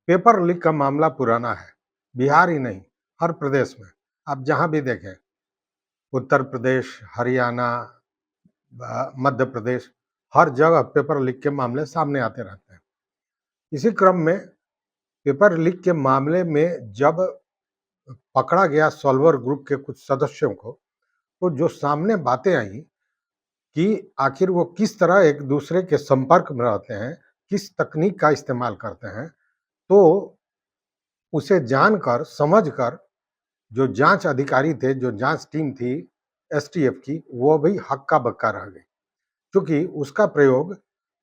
Paper leak का मामला पुराना है। बिहार ही नहीं, हर प्रदेश में आप जहां भी देखें, उत्तर प्रदेश, हरियाणा, मध्य प्रदेश, हर जगह पेपर लीक के मामले सामने आते रहते हैं। इसी क्रम में पेपर लीक के मामले में जब पकड़ा गया सॉल्वर ग्रुप के कुछ सदस्यों को, तो जो सामने बातें आई कि आखिर वो किस तरह एक दूसरे के संपर्क में रहते हैं, किस तकनीक का इस्तेमाल करते हैं, तो उसे जानकर, समझकर जो जांच अधिकारी थे, जो जांच टीम थी एसटीएफ की, वो भी हक्का-बक्का रह गई। क्योंकि उसका प्रयोग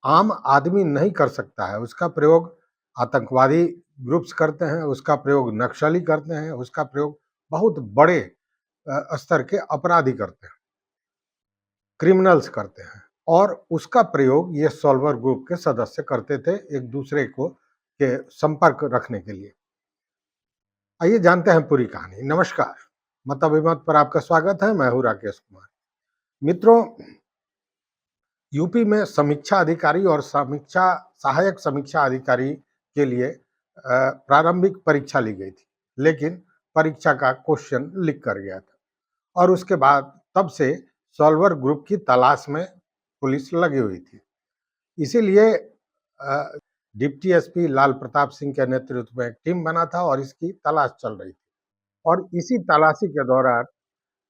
आम आदमी नहीं कर सकता है, उसका प्रयोग आतंकवादी ग्रुप्स करते हैं, उसका प्रयोग नक्सली करते हैं, उसका प्रयोग बहुत बड़े स्तर के अपराधी करते हैं, क्रिमिनल्स करते हैं। और उसका प्रयोग ये सॉल्वर ग्रुप के सदस्य करते थे एक दूसरे को के संपर्क रखने के लिए। आइए जानते हैं पूरी कहानी। नमस्कार, मत अभिमत पर आपका स्वागत है। मैं हूं राकेश कुमार। मित्रों, यूपी में समीक्षा अधिकारी और सहायक समीक्षा अधिकारी के लिए प्रारंभिक परीक्षा ली गई थी, लेकिन परीक्षा का क्वेश्चन लीक कर गया था और उसके बाद तब से सॉल्वर ग्रुप की तलाश में पुलिस लगी हुई थी। इसीलिए डिप्टी एसपी लाल प्रताप सिंह के नेतृत्व में एक टीम बना था और इसकी तलाश चल रही थी। और इसी तलाशी के दौरान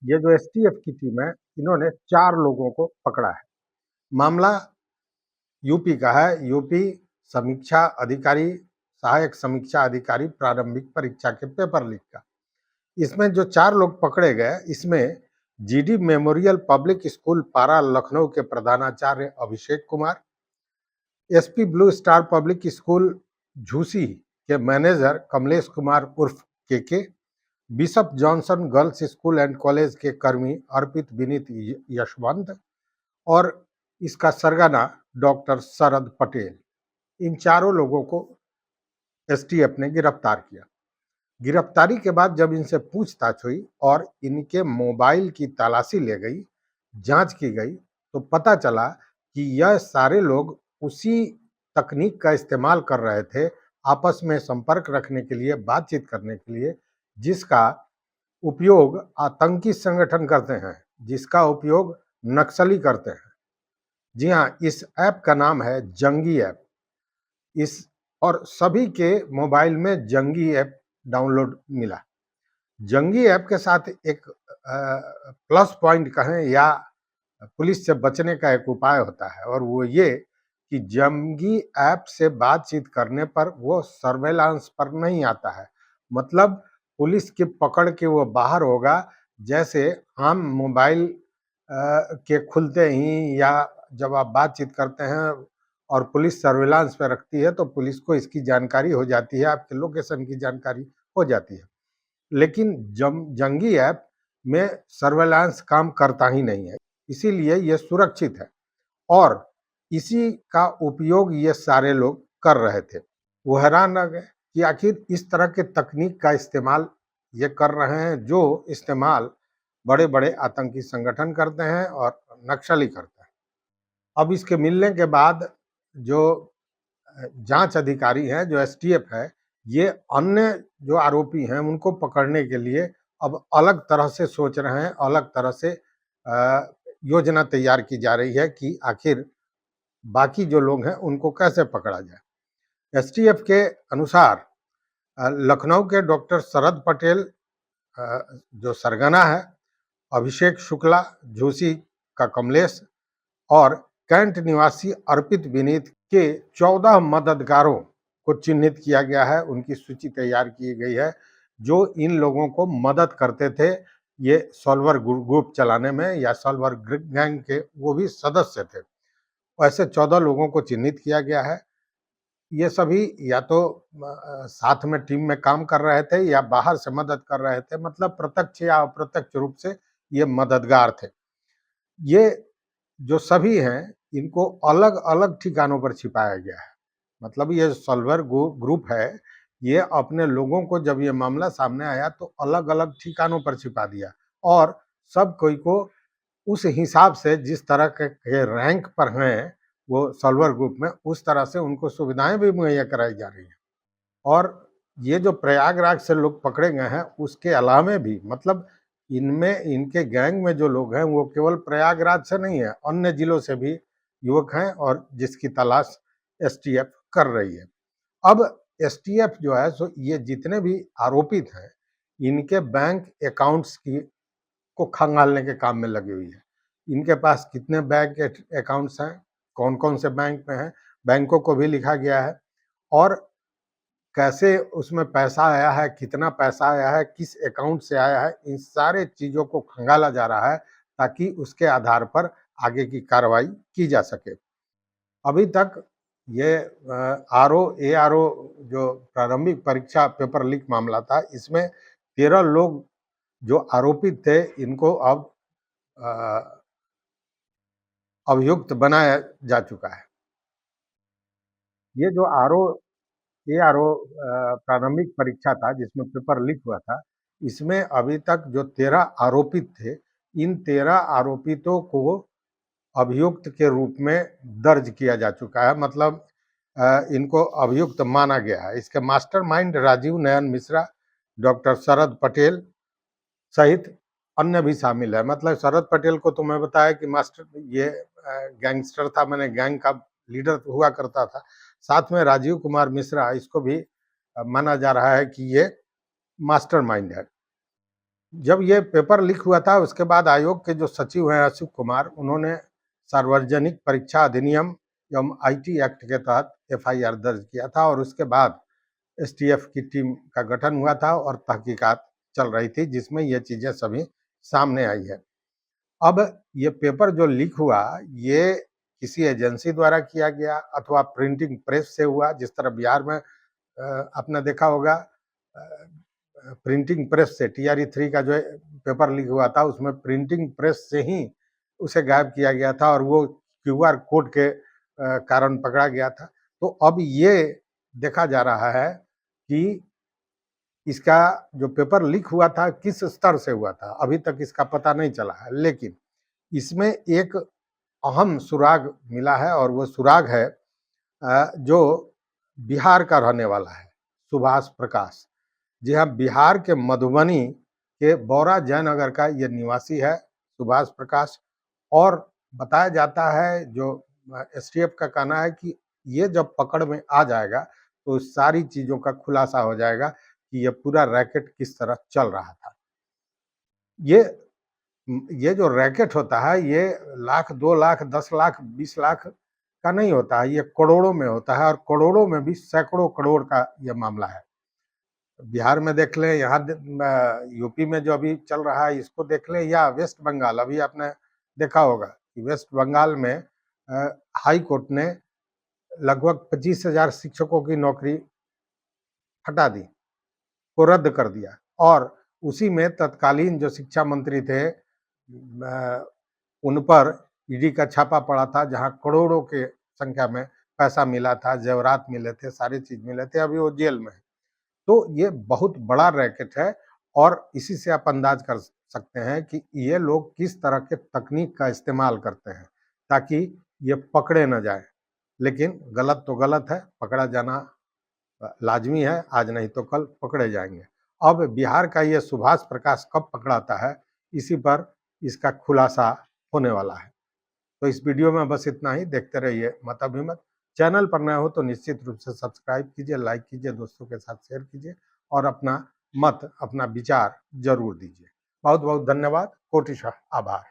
ये जो एसटीएफ की टीम है, इन्होंने 4 लोगों को पकड़ा है। मामला यूपी का है, यूपी समीक्षा अधिकारी, सहायक समीक्षा अधिकारी प्रारंभिक परीक्षा के पेपर लीक का। इसमें जो 4 लोग पकड़े गए, इसमें जीडी मेमोरियल पब्लिक स्कूल पारा लखनऊ के प्रधानाचार्य Abhishek Kumar, SP blue star public school Jhusi के मैनेजर कमलेश कुमार उर्फ KK, bishop Johnson girls school and college के कर्मी अर्पित विनीत यशवंत और इसका सरगना डॉक्टर शरद पटेल। इन चारों लोगों को एसटीएफ ने गिरफ्तार किया। गिरफ्तारी के बाद जब इनसे पूछताछ हुई और इनके मोबाइल की तलाशी ले गई, जांच की गई, तो पता चला कि यह सारे लोग उसी तकनीक का इस्तेमाल कर रहे थे आपस में संपर्क रखने के लिए, बातचीत करने के लिए, जिसका उपयोग आतंकी संगठन करते हैं, जिसका उपयोग नक्सली करते हैं। जी हाँ, इस ऐप का नाम है जंगी ऐप। इस और सभी के मोबाइल में जंगी ऐप डाउनलोड मिला। जंगी ऐप के साथ एक प्लस पॉइंट कहें या पुलिस से बचने का एक उपाय होता है, और वो ये कि जंगी ऐप से बातचीत करने पर वो सर्वेलांस पर नहीं आता है। मतलब पुलिस की पकड़ के वो बाहर होगा, जैसे आम मोबाइल के खुलते ही या जब आप बातचीत करते हैं और पुलिस सर्विलांस पे रखती है, तो पुलिस को इसकी जानकारी हो जाती है, आपके लोकेशन की जानकारी हो जाती है। लेकिन जंगी ऐप में सर्विलांस काम करता ही नहीं है, इसीलिए ये सुरक्षित है और इसी का उपयोग ये सारे लोग कर रहे थे। वो हैरान रह गए कि आखिर इस तरह के तकनीक का इस्तेमाल ये कर रहे हैं, जो इस्तेमाल बड़े-बड़े आतंकी संगठन करते हैं और नक्सली करते हैं। अब इसके मिलने के बाद जो जांच अधिकारी हैं, जो एसटीएफ है, ये अन्य जो आरोपी हैं उनको पकड़ने के लिए अब अलग तरह से सोच रहे हैं, अलग तरह से योजना तैयार की जा रही है कि आखिर बाकी जो लोग हैं उनको कैसे पकड़ा जाए। एसटीएफ के अनुसार लखनऊ के डॉक्टर शरद पटेल जो सरगना है, अभिषेक शुक्ला, झूसी का कमलेश और कैंट निवासी अर्पित विनीत के 14 मददगारों को चिन्हित किया गया है। उनकी सूची तैयार की गई है, जो इन लोगों को मदद करते थे ये सॉल्वर ग्रुप चलाने में, या सॉल्वर गैंग के वो भी सदस्य थे। ऐसे 14 लोगों को चिन्हित किया गया है। ये सभी या तो साथ में टीम में काम कर रहे थे या बाहर से मदद कर रहे थे, मतलब प्रत्यक्ष या अप्रत्यक्ष रूप से ये मददगार थे। ये जो सभी हैं, इनको अलग-अलग ठिकानों पर छिपाया गया है। मतलब ये सॉल्वर ग्रुप है, ये अपने लोगों को जब ये मामला सामने आया तो अलग-अलग ठिकानों पर छिपा दिया और सब कोई को उस हिसाब से, जिस तरह के रैंक पर हैं वो सॉल्वर ग्रुप में, उस तरह से उनको सुविधाएं भी मुहैया कराई जा रही हैं। और ये जो प्रयागराज से लोग पकड़े गए हैं, उसके अलावे भी मतलब इनमें इनके गैंग में जो लोग हैं, वो केवल प्रयागराज से नहीं है, अन्य जिलों से भी युवक हैं और जिसकी तलाश एसटीएफ कर रही है। अब एसटीएफ जो है सो ये जितने भी आरोपित हैं, इनके बैंक अकाउंट्स की को खंगालने के काम में लगी हुई है। इनके पास कितने बैंक अकाउंट्स हैं, कौन-कौन से बैंक में हैं, बैंकों को भी लिखा गया है और कैसे उसमें पैसा आया है, कितना पैसा आया है, किस अकाउंट से आया है, इन सारे चीज़ों को खंगाला जा रहा है ताकि उसके आधार पर आगे की कार्रवाई की जा सके। अभी तक ये आरओ, एआरओ जो प्रारंभिक परीक्षा पेपर लीक मामला था, इसमें 13 लोग जो आरोपित थे, इनको अब अ, अभियुक्त बनाया जा चुका है। ये जो एआरओ प्रारंभिक परीक्षा था जिसमें पेपर लीक हुआ था, इसमें अभी तक जो 13 आरोपित थे, इन 13 आरोपितों को अभियुक्त के रूप में दर्ज किया जा चुका है, मतलब इनको अभियुक्त माना गया है। इसके मास्टरमाइंड राजीव नयन मिश्रा, डॉक्टर शरद पटेल सहित अन्य भी शामिल है। मतलब शरद पटेल को तो मैं बताया कि मास्टर ये गैंगस्टर था, मैंने गैंग का लीडर हुआ करता था। साथ में राजीव कुमार मिश्रा, इसको भी माना जा रहा है कि ये मास्टरमाइंड है। जब ये पेपर लीक हुआ था, उसके बाद आयोग के जो सचिव हैं अशोक कुमार, उन्होंने सार्वजनिक परीक्षा अधिनियम एवं आईटी एक्ट के तहत एफआईआर दर्ज किया था और उसके बाद एसटीएफ की टीम का गठन हुआ था और तहकीकात चल रही थी, जिसमें ये चीज़ें सभी सामने आई है। अब ये पेपर जो लीक हुआ, ये किसी एजेंसी द्वारा किया गया अथवा प्रिंटिंग प्रेस से हुआ, जिस तरह बिहार में आपने देखा होगा प्रिंटिंग प्रेस से टीआरई 3 का जो पेपर लीक हुआ था, उसमें प्रिंटिंग प्रेस से ही उसे गायब किया गया था और वो क्यूआर कोड के कारण पकड़ा गया था। तो अब ये देखा जा रहा है कि इसका जो पेपर लीक हुआ था, किस स्तर से हुआ था, अभी तक इसका पता नहीं चला है। लेकिन इसमें एक अहम सुराग मिला है और वो सुराग है जो बिहार का रहने वाला है, सुभाष प्रकाश। जी हाँ, बिहार के मधुबनी के बौरा जयनगर का ये निवासी है सुभाष प्रकाश और बताया जाता है, जो एसटीएफ का कहना है कि ये जब पकड़ में आ जाएगा, तो सारी चीज़ों का खुलासा हो जाएगा कि ये पूरा रैकेट किस तरह चल रहा था। ये ये जो रैकेट होता है, ये लाख, 2 लाख, 10 लाख, 20 लाख का नहीं होता है, ये करोड़ों में होता है और करोड़ों में भी सैकड़ों करोड़ का ये मामला है। बिहार में देख लें, यहाँ यूपी में जो अभी चल रहा है इसको देख लें, या वेस्ट बंगाल, अभी आपने देखा होगा कि वेस्ट बंगाल में हाई कोर्ट ने लगभग 25,000 शिक्षकों की नौकरी हटा दी, को रद्द कर दिया और उसी में तत्कालीन जो शिक्षा मंत्री थे उन पर ईडी का छापा पड़ा था, जहां करोड़ों के संख्या में पैसा मिला था, जेवरात मिले थे, सारी चीज मिले थे, अभी वो जेल में है। तो ये बहुत बड़ा रैकेट है और इसी से आप अंदाज कर सकते हैं कि ये लोग किस तरह के तकनीक का इस्तेमाल करते हैं ताकि ये पकड़े न जाए। लेकिन गलत तो गलत है, पकड़ा जाना लाजमी है, आज नहीं तो कल पकड़े जाएंगे। अब बिहार का ये सुभाष प्रकाश कब पकड़ाता है, इसी पर इसका खुलासा होने वाला है। तो इस वीडियो में बस इतना ही, देखते रहिए मत अभिमत। चैनल पर नए हो तो निश्चित रूप से सब्सक्राइब कीजिए, लाइक कीजिए, दोस्तों के साथ शेयर कीजिए और अपना मत, अपना विचार जरूर दीजिए। बहुत बहुत धन्यवाद, कोटिशः आभार।